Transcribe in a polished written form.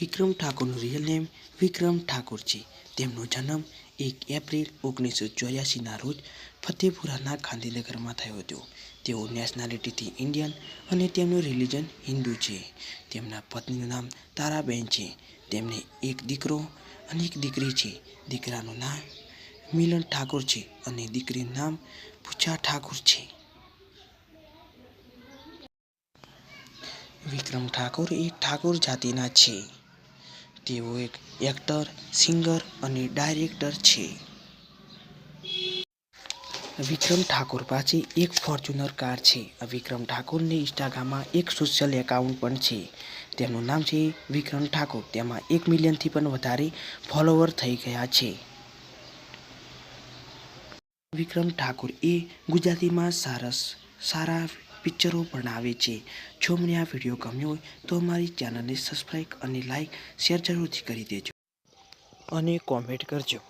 વિક્રમ ઠાકોરનું real name વિક્રમ ઠાકોર છે. તેમનો જન્મ 1 એપ્રિલ 1984ના રોજ ફતેપુરાના ગાંધીનગરમાં થયો હતો. તેઓ નેશનાલિટીથી ઇન્ડિયન અને તેમનું રિલિજન હિન્દુ છે. તેમના પત્નીનું નામ તારાબેન છે. તેમને એક દીકરો અને એક દીકરી છે. દીકરાનું નામ મિલન ઠાકોર છે અને દીકરીનું નામ પૂજા ઠાકોર છે. વિક્રમ ઠાકોર એ ઠાકોર જાતિના છે. તેઓ એક એક્ટર, સિંગર અને ડાયરેક્ટર છે. વિક્રમ ઠાકોર પાસે એક ફોર્ચ્યુનર કાર છે. વિક્રમ ઠાકોરને ઇન્સ્ટાગ્રામમાં એક સોશિયલ એકાઉન્ટ પણ છે. તેમનું નામ છે વિક્રમ ઠાકોર. તેમાં 1 મિલિયનથી પણ વધારે ફોલોવર થઈ ગયા છે. વિક્રમ ઠાકોર એ ગુજરાતીમાં સારા પિક્ચરો બનાવે છે. જો મને આ વિડીયો ગમ્યો હોય તો અમારી ચેનલને સબસ્ક્રાઈબ અને લાઈક શેર જરૂરથી કરી દેજો અને કોમેન્ટ કરજો.